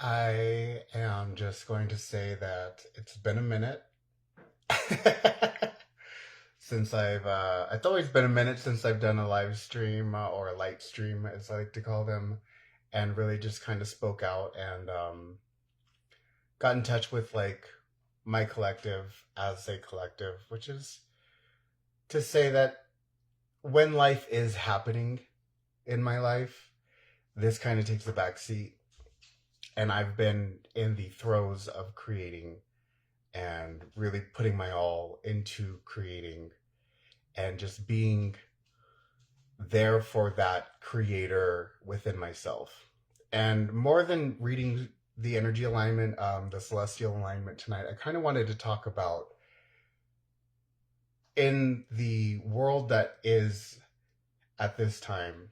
I am just going to say that it's been a minute since it's always been a minute since I've done a live stream or a light stream, as I like to call them, and really just kind of spoke out and got in touch with like my collective as a collective, which is to say that when life is happening in my life, this kind of takes a back seat. And I've been in the throes of creating and really putting my all into creating and just being there for that creator within myself. And more than reading the energy alignment, the celestial alignment tonight, I kind of wanted to talk about in the world that is at this time.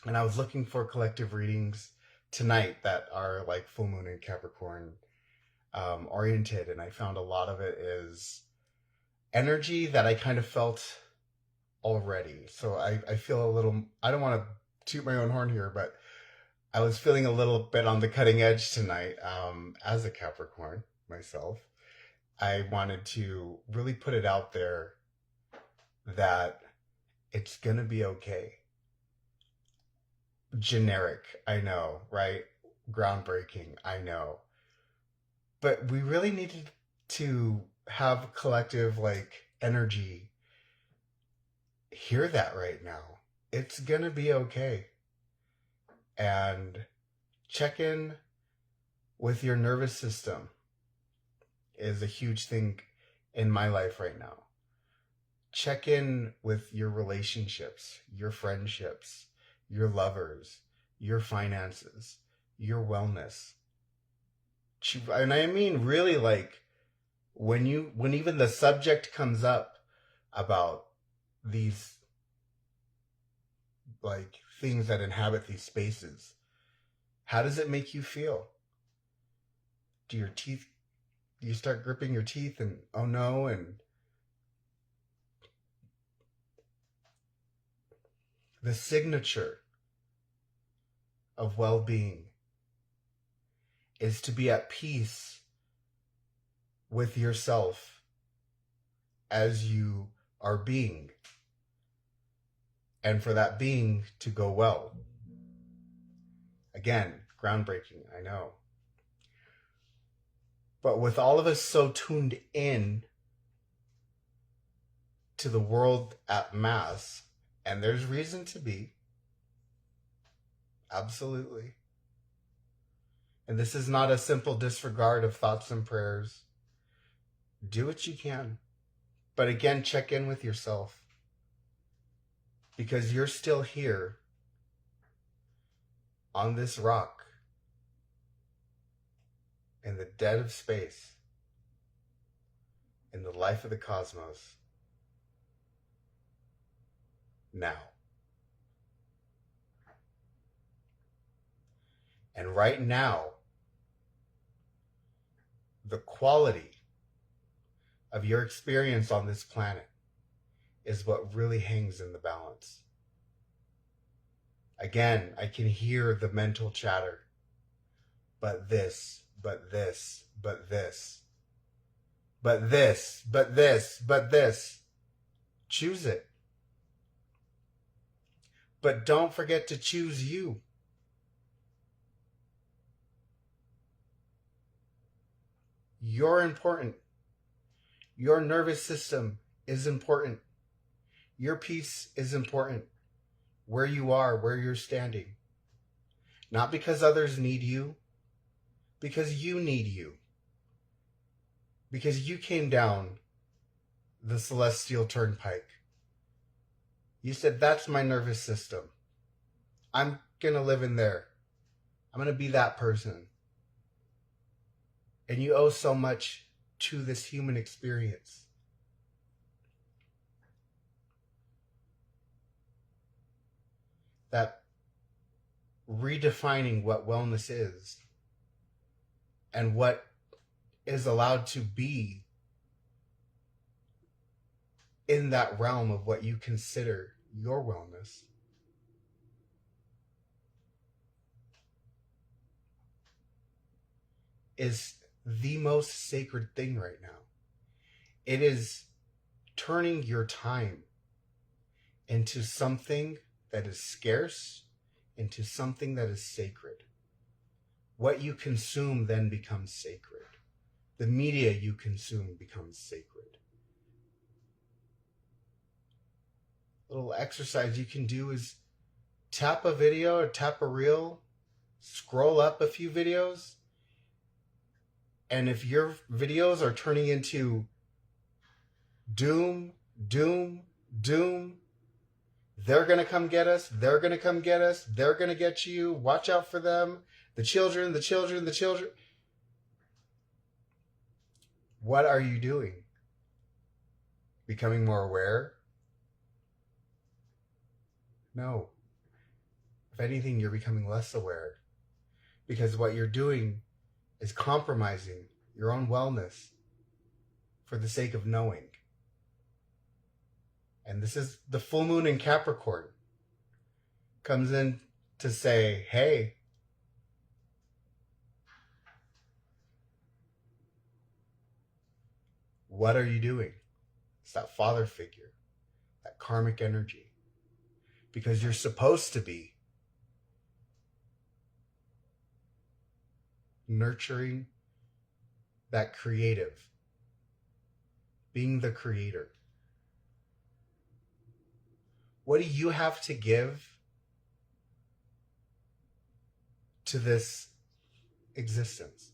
And I was looking for collective readings tonight that are like full moon and Capricorn oriented, and I found a lot of it is energy that I kind of felt already. So I feel a little, I don't want to toot my own horn here, but I was feeling a little bit on the cutting edge tonight as a Capricorn myself. I wanted to really put it out there that it's going to be okay. Generic, I know, right? Groundbreaking, I know. But we really needed to have collective like energy hear that right now. It's gonna be okay. And check in with your nervous system is a huge thing in my life right now. Check in with your relationships, your friendships, your lovers, your finances, your wellness. And I mean really like when even the subject comes up about these like things that inhabit these spaces, how does it make you feel? Do you start gripping your teeth and oh no, and the signature of well-being is to be at peace with yourself as you are being, and for that being to go well. Again, groundbreaking, I know. But with all of us so tuned in to the world at mass, and there's reason to be, absolutely. And this is not a simple disregard of thoughts and prayers. Do what you can. But again, check in with yourself. Because you're still here on this rock in the dead of space, in the life of the cosmos, now. And right now, the quality of your experience on this planet is what really hangs in the balance. Again, I can hear the mental chatter. But this, but this, but this. But this, but this, but this. Choose it. But don't forget to choose you. You're important. Your nervous system is important. Your peace is important. Where you are, where you're standing. Not because others need you, because you need you. Because you came down the celestial turnpike. You said, that's my nervous system. I'm going to live in there. I'm going to be that person. And you owe so much to this human experience. That redefining what wellness is and what is allowed to be in that realm of what you consider your wellness. is the most sacred thing right now. It is turning your time into something that is scarce, into something that is sacred. What you consume then becomes sacred. The media you consume becomes sacred. A little exercise you can do is tap a video or tap a reel, scroll up a few videos, and if your videos are turning into doom, doom, doom, they're going to come get us, they're going to come get us, they're going to get you, watch out for them, the children, the children, the children. What are you doing? Becoming more aware? No. If anything, you're becoming less aware. Because what you're doing is compromising your own wellness for the sake of knowing. And this is the full moon in Capricorn. Comes in to say, hey, what are you doing? It's that father figure, that karmic energy. Because you're supposed to be nurturing that creative, being the creator. What do you have to give to this existence?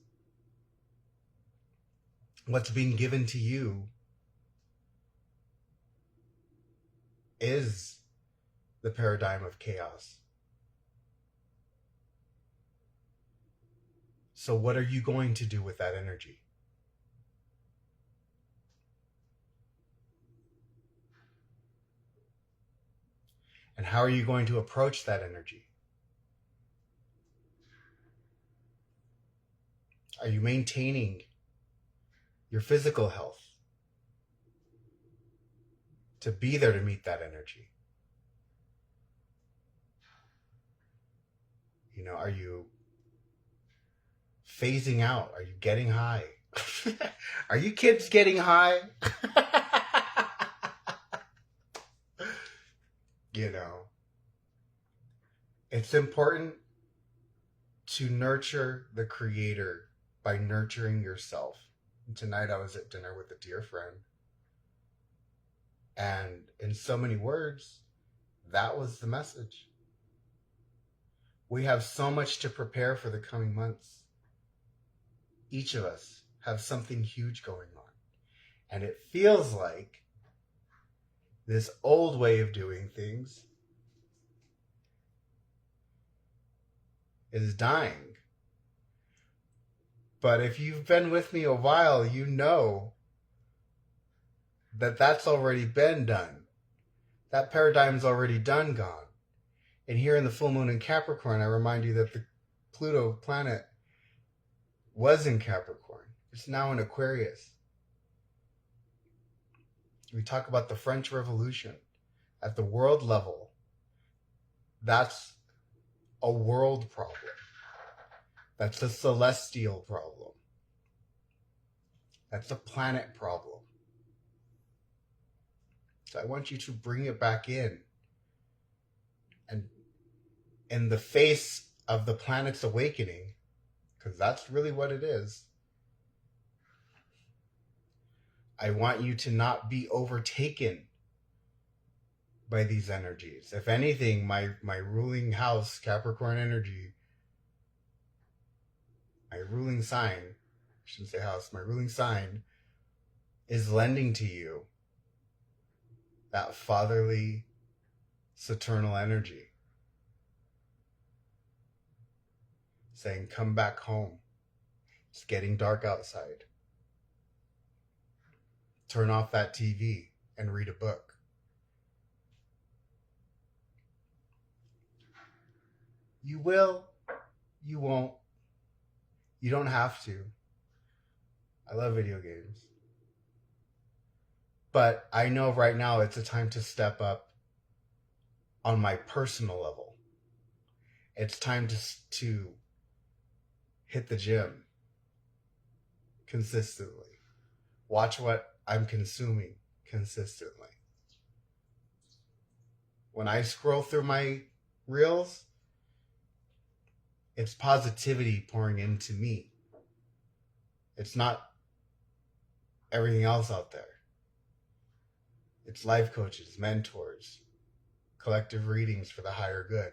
What's being given to you is the paradigm of chaos. So what are you going to do with that energy? And how are you going to approach that energy? Are you maintaining your physical health to be there to meet that energy? You know, are you phasing out? Are you getting high? Are you kids getting high? You know, it's important to nurture the creator by nurturing yourself. And tonight I was at dinner with a dear friend, and in so many words, that was the message. We have so much to prepare for the coming months. Each of us have something huge going on. And it feels like this old way of doing things is dying. But if you've been with me a while, you know that that's already been done. That paradigm's already gone. And here in the full moon in Capricorn, I remind you that the Pluto planet was in Capricorn. It's now in Aquarius. We talk about the French Revolution at the world level. That's a world problem. That's a celestial problem. That's a planet problem. So I want you to bring it back in. And in the face of the planet's awakening, because that's really what it is, I want you to not be overtaken by these energies. If anything, my ruling house, Capricorn energy, my ruling sign, I shouldn't say house, my ruling sign is lending to you that fatherly, saturnal energy. Saying, come back home. It's getting dark outside. Turn off that TV and read a book. You will. You won't. You don't have to. I love video games. But I know right now it's a time to step up on my personal level. It's time to hit the gym. consistently. Watch what I'm consuming consistently. When I scroll through my reels, it's positivity pouring into me. It's not everything else out there. It's life coaches, mentors, collective readings for the higher good.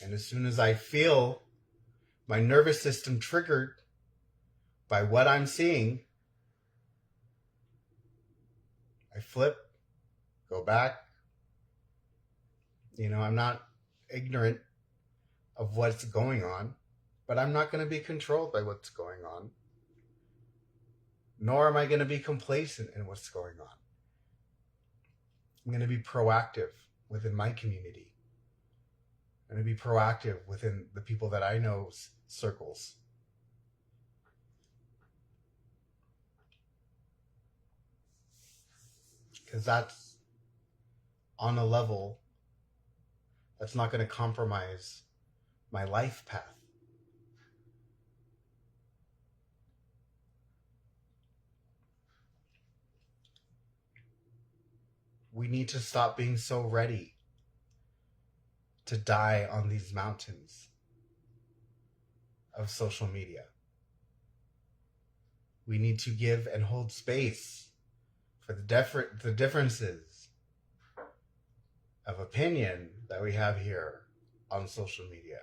And as soon as I feel my nervous system triggered by what I'm seeing, I flip, go back. I'm not ignorant of what's going on, but I'm not going to be controlled by what's going on. Nor am I going to be complacent in what's going on. I'm going to be proactive within my community. I'm going to be proactive within the people that I know circles. Because that's on a level that's not going to compromise my life path. We need to stop being so ready to die on these mountains of social media. We need to give and hold space for the differences of opinion that we have here on social media.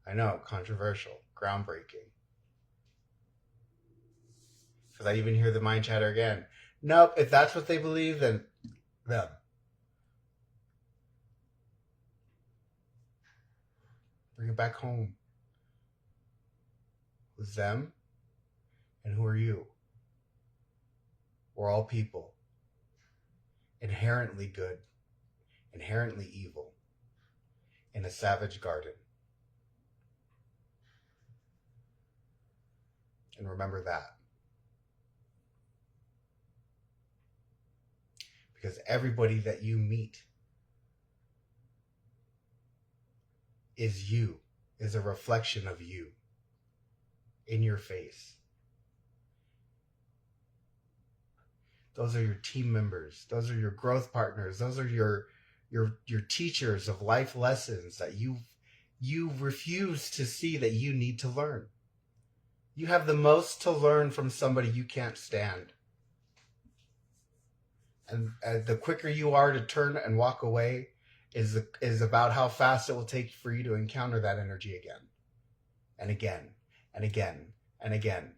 I know, controversial, groundbreaking. Because I even hear the mind chatter again. Nope, if that's what they believe, then them. Bring it back home. Who's them? And who are you? We're all people. Inherently good. Inherently evil. In a savage garden. And remember that. Because everybody that you meet is you, is a reflection of you in your face. Those are your team members. Those are your growth partners. Those are your teachers of life lessons that you refuse to see that you need to learn. You have the most to learn from somebody you can't stand. And the quicker you are to turn and walk away is about how fast it will take for you to encounter that energy again. And again. And again. And again.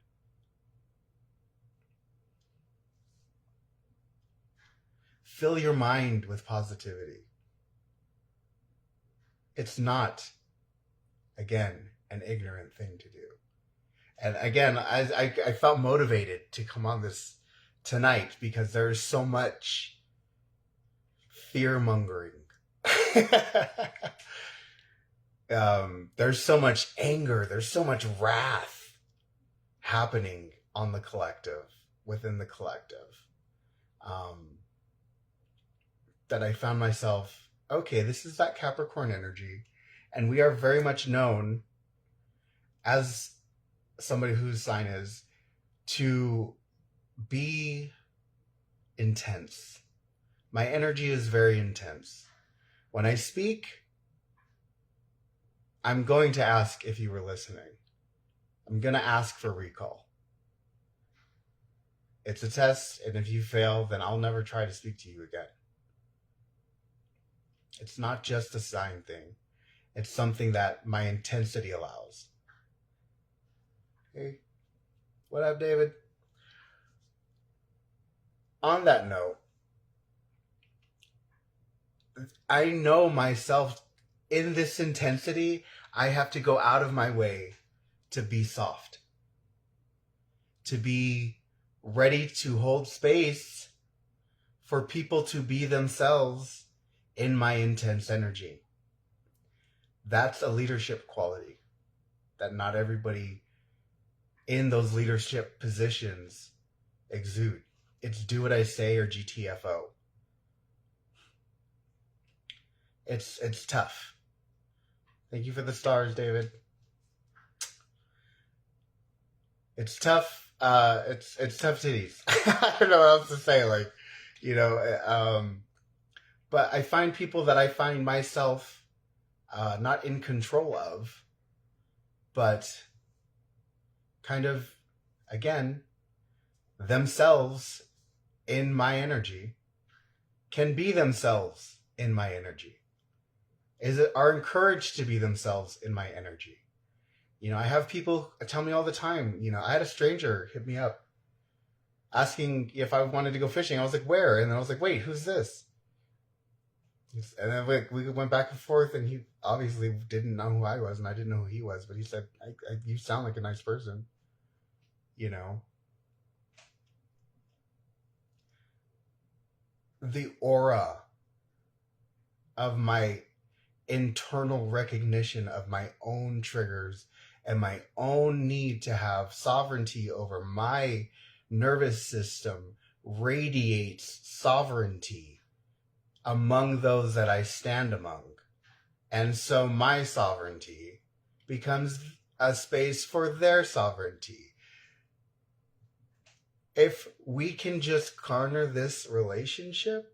Fill your mind with positivity. It's not, again, an ignorant thing to do. And again, I felt motivated to come on this tonight because there's so much fear-mongering. There's so much anger. There's so much wrath happening on the collective, within the collective, that I found myself, okay, this is that Capricorn energy. And we are very much known as somebody whose sign is to be intense. My energy is very intense. When I speak, I'm going to ask if you were listening. I'm going to ask for recall. It's a test, and if you fail, then I'll never try to speak to you again. It's not just a sign thing. It's something that my intensity allows. Hey, what up, David? On that note, I know myself in this intensity, I have to go out of my way to be soft, to be ready to hold space for people to be themselves in my intense energy. That's a leadership quality that not everybody in those leadership positions exude. It's do what I say or GTFO. It's tough. Thank you for the stars, David. It's tough. It's tough titties. I don't know what else to say. Like, you know, but I find people that I find myself not in control of, but kind of again themselves in my energy can be themselves in my energy. Are encouraged to be themselves in my energy. You know, I have people tell me all the time. You know, I had a stranger hit me up asking if I wanted to go fishing. I was like, where? And then I was like, wait, who's this? And then we went back and forth, and he obviously didn't know who I was, and I didn't know who he was. But he said, "You sound like a nice person." You know, the aura of my internal recognition of my own triggers and my own need to have sovereignty over my nervous system radiates sovereignty among those that I stand among. And so my sovereignty becomes a space for their sovereignty. If we can just garner this relationship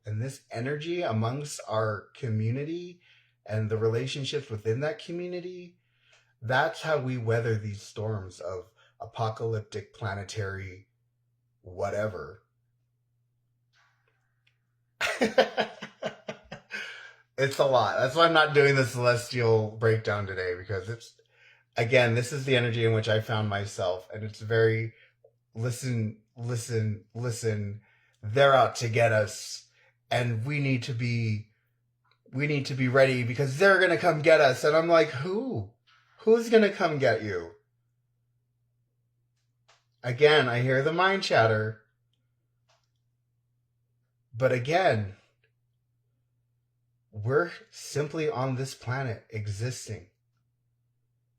and this energy amongst our community and the relationships within that community, that's how we weather these storms of apocalyptic planetary whatever. It's a lot. That's why I'm not doing the celestial breakdown today, because it's, again, this is the energy in which I found myself, and it's very listen, listen, listen. They're out to get us, and we need to be ready because they're going to come get us. And I'm like, who? Who's going to come get you? Again, I hear the mind chatter. But again, we're simply on this planet existing.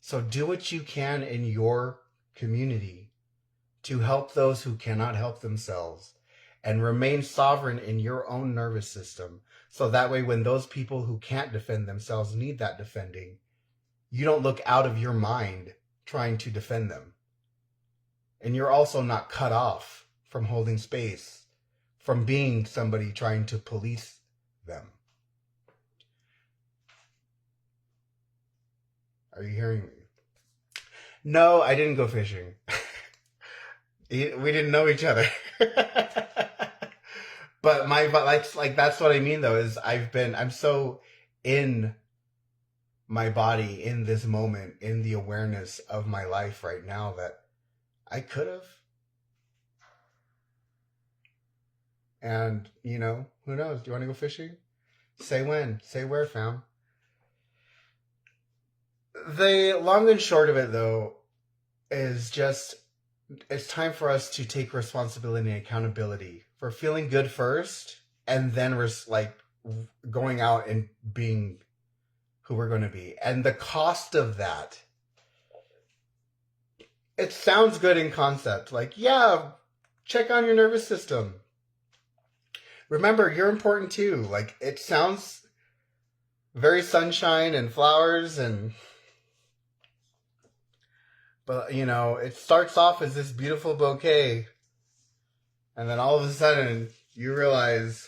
So do what you can in your community to help those who cannot help themselves, and remain sovereign in your own nervous system. So that way, when those people who can't defend themselves need that defending, you don't look out of your mind trying to defend them. And you're also not cut off from holding space, from being somebody trying to police them. Are you hearing me? No, I didn't go fishing. We didn't know each other. But like that's what I mean though, is I'm so in my body in this moment, in the awareness of my life right now, that I could have. And, you know, who knows? Do you want to go fishing? Say when. Say where, fam. The long and short of it, though, is just it's time for us to take responsibility and accountability for feeling good first, and then we're like going out and being who we're going to be. And the cost of that, it sounds good in concept. Like, yeah, check on your nervous system. Remember, you're important too. Like, it sounds very sunshine and flowers and... But, you know, it starts off as this beautiful bouquet, and then all of a sudden, you realize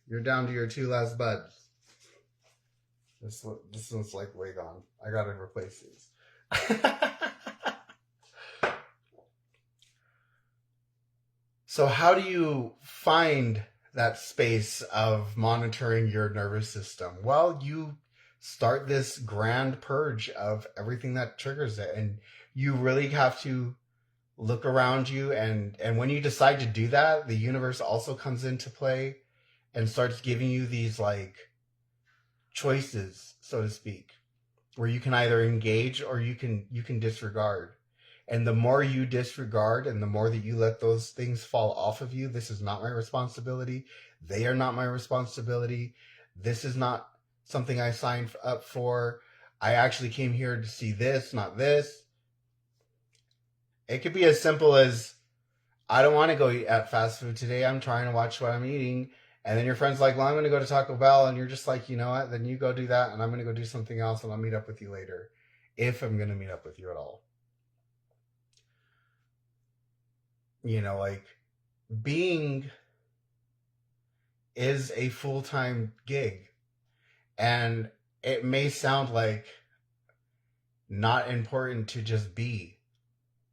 you're down to your 2 last buds. This one's like way gone. I gotta replace these. So how do you find that space of monitoring your nervous system? Well, you start this grand purge of everything that triggers it. And you really have to look around you. And when you decide to do that, the universe also comes into play and starts giving you these like choices, so to speak, where you can either engage or you can disregard. And the more you disregard and the more that you let those things fall off of you, this is not my responsibility. They are not my responsibility. This is not something I signed up for. I actually came here to see this, not this. It could be as simple as, I don't want to go eat at fast food today. I'm trying to watch what I'm eating. And then your friend's like, well, I'm going to go to Taco Bell. And you're just like, you know what? Then you go do that. And I'm going to go do something else. And I'll meet up with you later. If I'm going to meet up with you at all. like being is a full-time gig, and it may sound like not important to just be,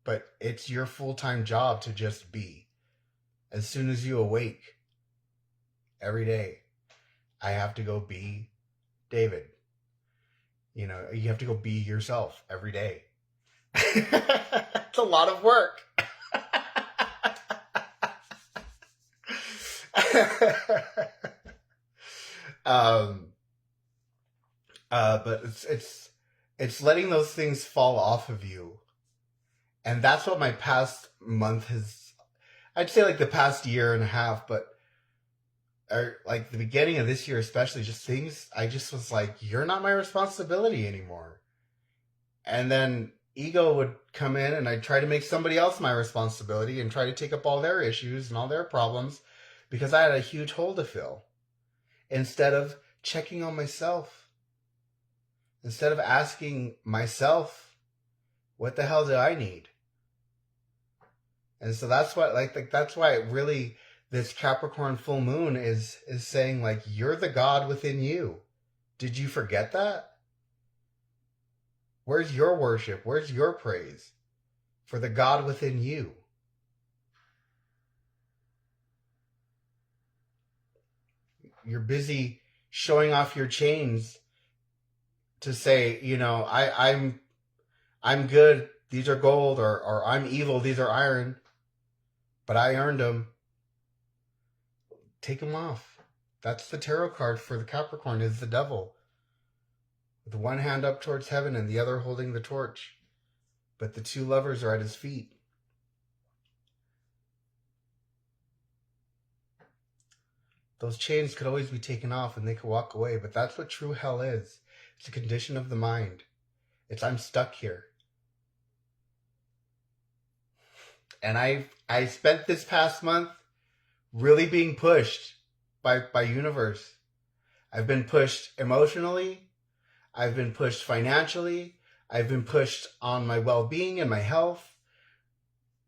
but it's your full-time job to just be. As soon as you awake every day, I have to go be David. You have to go be yourself every day. It's a lot of work. um but it's letting those things fall off of you. And that's what my past month has, I'd say like the past year and a half, but like the beginning of this year especially, just things I just was like, you're not my responsibility anymore. And then ego would come in and I'd try to make somebody else my responsibility and try to take up all their issues and all their problems because I had a huge hole to fill. Instead of checking on myself. Instead of asking myself, what the hell do I need? And so that's what, that's why it really, this Capricorn full moon is saying, like, you're the God within you. Did you forget that? Where's your worship? Where's your praise for the God within you? You're busy showing off your chains to say, I'm good, these are gold, or I'm evil, these are iron, but I earned them. Take them off. That's the tarot card for the Capricorn, is the devil. With one hand up towards heaven and the other holding the torch. But the two lovers are at his feet. Those chains could always be taken off and they could walk away, but that's what true hell is. It's a condition of the mind. It's I'm stuck here. And I spent this past month really being pushed by universe. I've been pushed emotionally. I've been pushed financially. I've been pushed on my well-being and my health,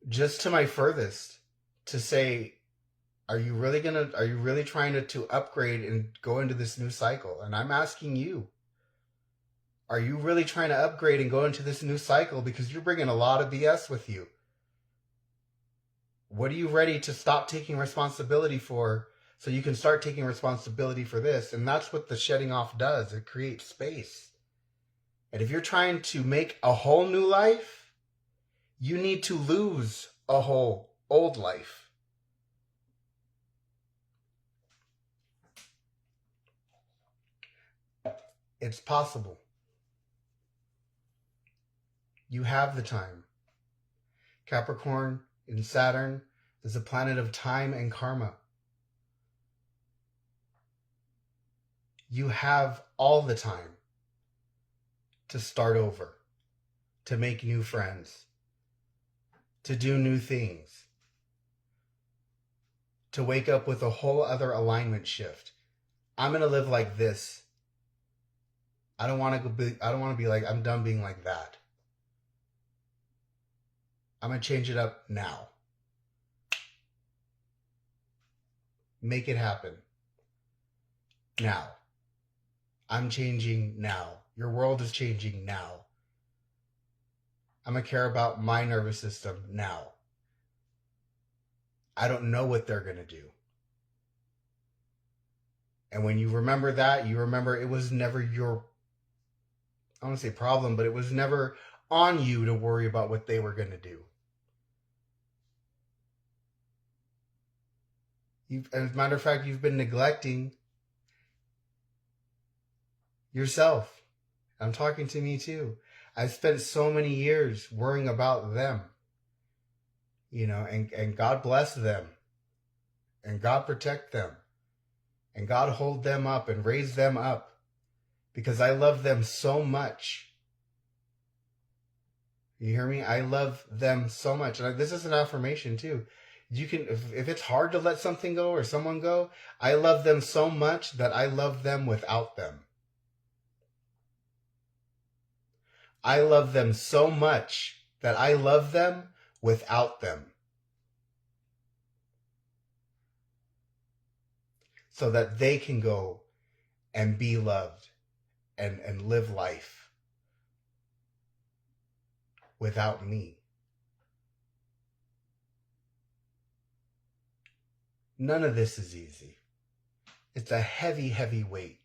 just to my furthest, to say, are you really trying to upgrade and go into this new cycle? And I'm asking you, are you really trying to upgrade and go into this new cycle? Because you're bringing a lot of BS with you. What are you ready to stop taking responsibility for so you can start taking responsibility for this? And that's what the shedding off does. It creates space. And if you're trying to make a whole new life, you need to lose a whole old life. It's possible. You have the time. Capricorn in Saturn is a planet of time and karma. You have all the time to start over, to make new friends, to do new things, to wake up with a whole other alignment shift. I'm going to live like this. I don't want to be like, I'm done being like that. I'm going to change it up now. Make it happen. Now. I'm changing now. Your world is changing now. I'm going to care about my nervous system now. I don't know what they're going to do. And when you remember that, you remember it was never your, I don't want to say problem, but it was never on you to worry about what they were going to do. As a matter of fact, you've been neglecting yourself. I'm talking to me too. I spent so many years worrying about them, and God bless them, and God protect them, and God hold them up and raise them up, because I love them so much. You hear me? I love them so much. And this is an affirmation too. You can, if it's hard to let something go or someone go, I love them so much that I love them without them. I love them so much that I love them without them. so that they can go and be loved and live life without me. None of this is easy. It's a heavy, heavy weight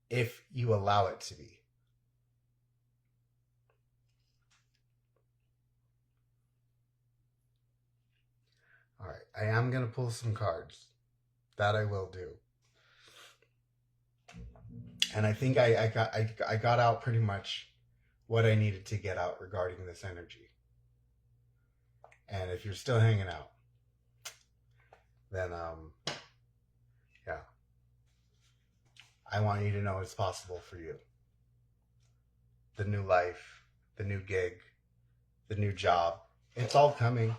if you allow it to be. All right, I am going to pull some cards. That I will do. And I think I got out pretty much what I needed to get out regarding this energy. And if you're still hanging out, then yeah, I want you to know it's possible for you. The new life, the new gig, the new job, it's all coming.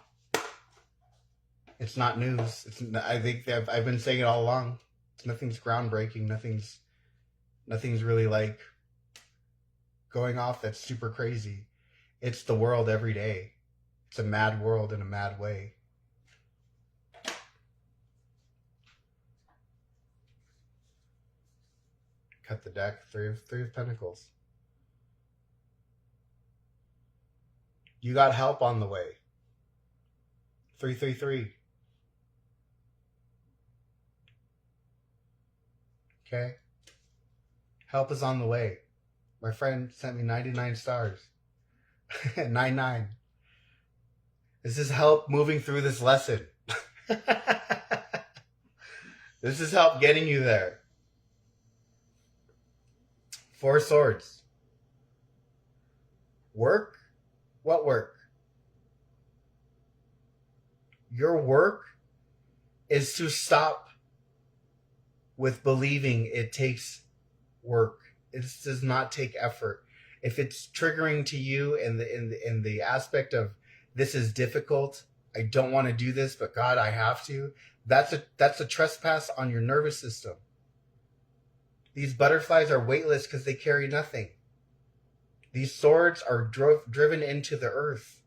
It's not news. I think I've been saying it all along. Nothing's groundbreaking. Nothing's really like going off that's super crazy. It's the world every day. It's a mad world in a mad way. Cut the deck. Three of Pentacles. You got help on the way. 333. Okay? Help is on the way. My friend sent me 99 stars. 99. This is help moving through this lesson. This is help getting you there. 4 swords. Work? What work? Your work is to stop with believing it takes work. It does not take effort. If it's triggering to you in the aspect of this is difficult, I don't want to do this, but God, I have to. That's a trespass on your nervous system. These butterflies are weightless because they carry nothing. These swords are driven into the earth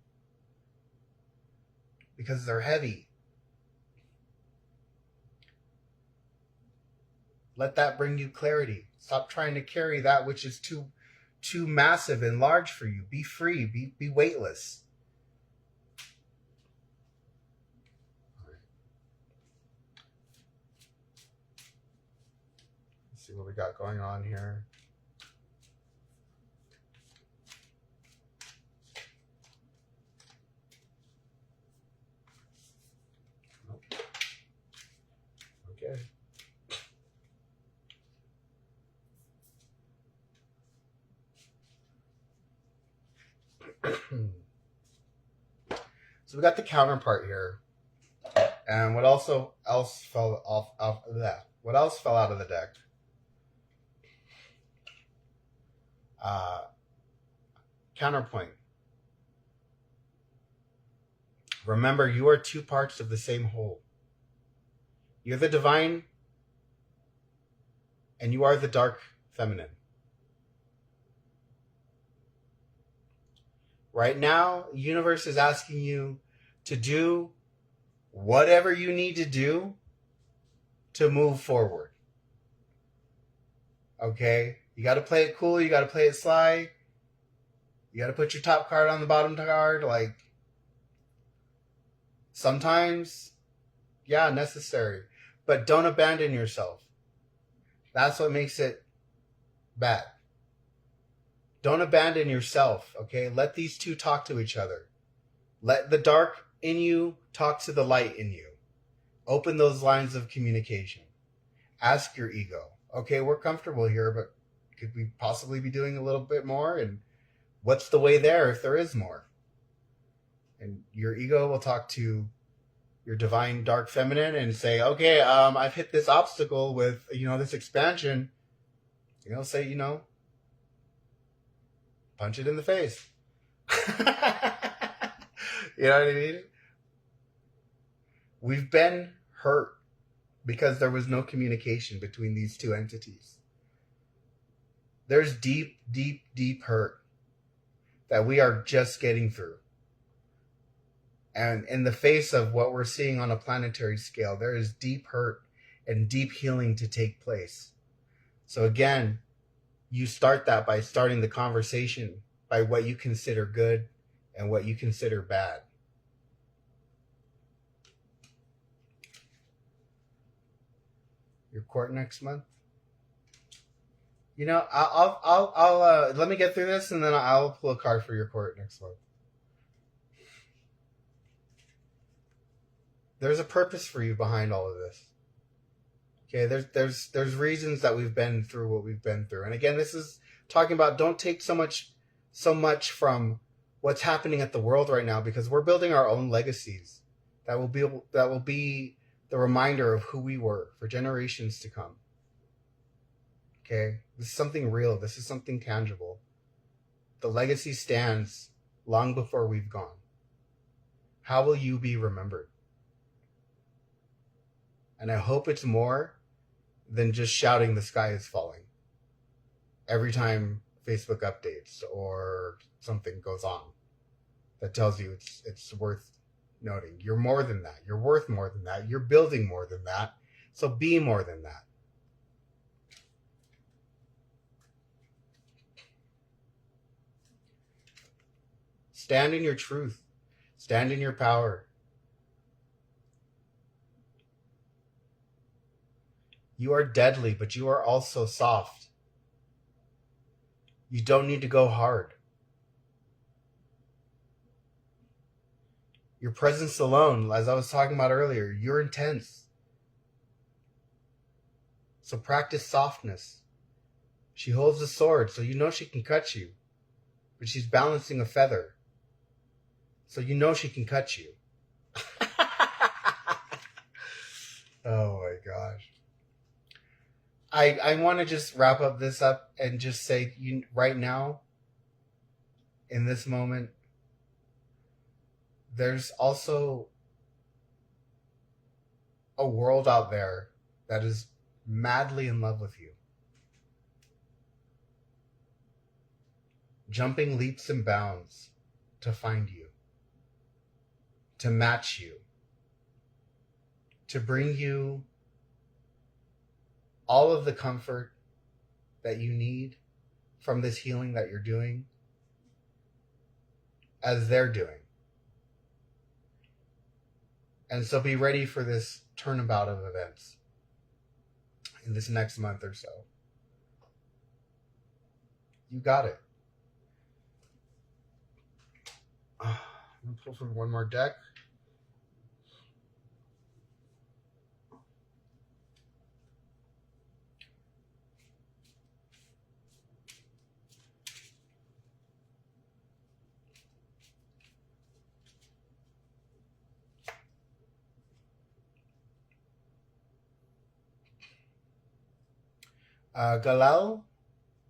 because they're heavy. Let that bring you clarity. Stop trying to carry that which is too massive and large for you. Be free. Be weightless. Let's see what we got going on here. Okay. So we got the counterpart here, and what else fell off that? What else fell out of the deck? Counterpoint. Remember, you are 2 parts of the same whole. You're the divine, and you are the dark feminine. Right now, the universe is asking you to do whatever you need to do to move forward. Okay? You got to play it cool. You got to play it sly. You got to put your top card on the bottom card. Like, sometimes, yeah, necessary. But don't abandon yourself. That's what makes it bad. Don't abandon yourself, okay? Let these two talk to each other. Let the dark in you talk to the light in you. Open those lines of communication. Ask your ego, okay, we're comfortable here, but could we possibly be doing a little bit more? And what's the way there if there is more? And your ego will talk to your divine dark feminine and say, okay, I've hit this obstacle with, this expansion. Say, punch it in the face. You know what I mean? We've been hurt because there was no communication between these two entities. There's deep, deep, deep hurt that we are just getting through. And in the face of what we're seeing on a planetary scale, there is deep hurt and deep healing to take place. So again, you start that by starting the conversation by what you consider good and what you consider bad. Your court next month? You know, I'll let me get through this, and then I'll pull a card for your court next month. There's a purpose for you behind all of this. Okay, there's reasons that we've been through what we've been through, and again, this is talking about don't take so much from what's happening at the world right now, because we're building our own legacies that will be the reminder of who we were for generations to come. Okay, this is something real. This is something tangible. The legacy stands long before we've gone. How will you be remembered? And I hope it's more than just shouting the sky is falling every time Facebook updates or something goes on that tells you it's worth noting. You're more than that. You're worth more than that. You're building more than that. So be more than that. Stand in your truth. Stand in your power. You are deadly, but you are also soft. You don't need to go hard. Your presence alone, as I was talking about earlier, you're intense. So practice softness. She holds a sword, so you know she can cut you. But she's balancing a feather, so you know she can cut you. Oh my gosh. I want to just wrap up this up and just say, right now, in this moment, there's also a world out there that is madly in love with you. Jumping leaps and bounds to find you, to match you, to bring you all of the comfort that you need from this healing that you're doing, as they're doing. And so be ready for this turnabout of events in this next month or so. You got it. I'm going to pull from one more deck. Galal,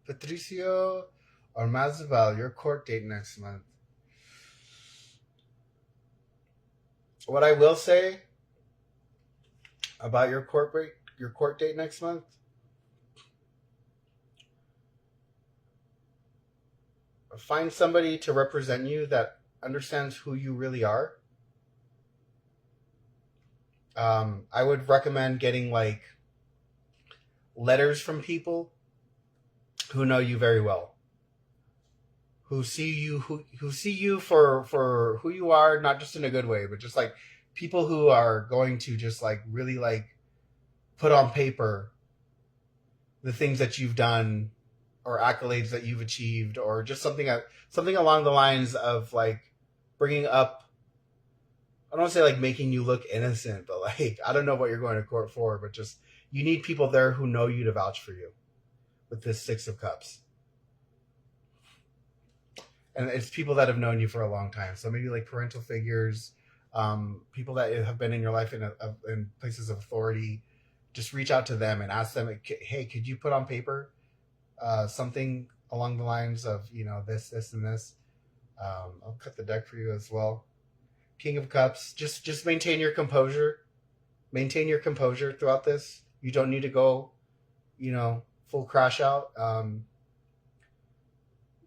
Patricio, or Mazabal, your court date next month. What I will say about your court date next month, find somebody to represent you that understands who you really are. I would recommend getting like letters from people who know you very well, who see you for who you are, not just in a good way, but just like people who are going to just like really like put on paper the things that you've done or accolades that you've achieved, or just something along the lines of like bringing up, I don't want to say like making you look innocent, but like, I don't know what you're going to court for, but just, you need people there who know you to vouch for you with this Six of Cups. And it's people that have known you for a long time. So maybe like parental figures, people that have been in your life in places of authority. Just reach out to them and ask them, hey, could you put on paper something along the lines of, this, and this? I'll cut the deck for you as well. King of Cups, just maintain your composure. Maintain your composure throughout this. You don't need to go, full crash out.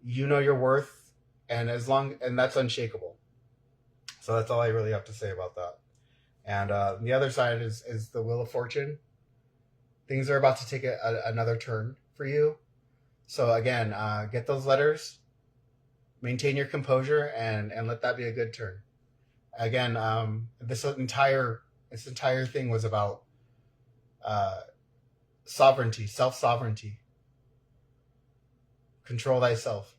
You know your worth, and that's unshakable. So that's all I really have to say about that. And the other side is the Wheel of Fortune. Things are about to take another turn for you. So again, get those letters, maintain your composure, and let that be a good turn. Again, this entire thing was about uh, sovereignty, self sovereignty. Control thyself.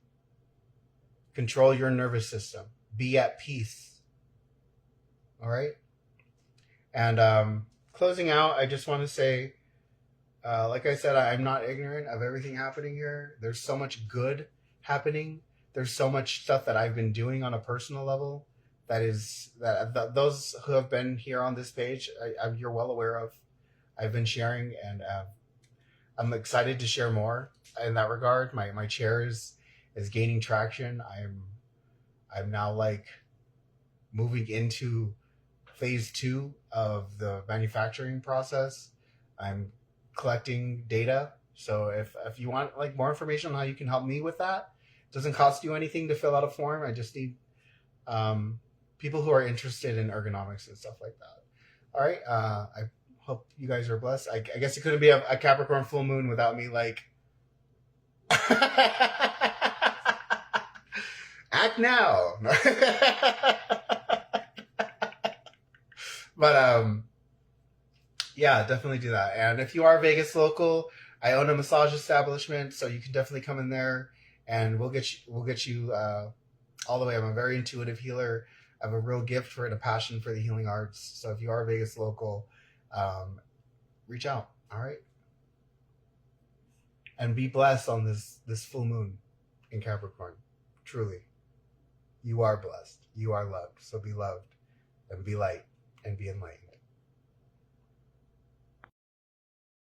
Control your nervous system. Be at peace. All right. And closing out, I just want to say, like I said, I'm not ignorant of everything happening here. There's so much good happening. There's so much stuff that I've been doing on a personal level that those who have been here on this page, you're well aware of. I've been sharing, and I'm excited to share more in that regard. My chair is gaining traction. I'm now like moving into phase 2 of the manufacturing process. I'm collecting data. So if you want like more information on how you can help me with that, it doesn't cost you anything to fill out a form. I just need people who are interested in ergonomics and stuff like that. All right. I hope you guys are blessed. I guess it couldn't be a Capricorn full moon without me like act now. But yeah, definitely do that. And if you are Vegas local, I own a massage establishment, so you can definitely come in there, and we'll get you all the way. I'm a very intuitive healer. I have a real gift for it, a passion for the healing arts. So if you are Vegas local, reach out. All right, and be blessed on this full moon in Capricorn. Truly, you are blessed. You are loved. So be loved and be light and be enlightened.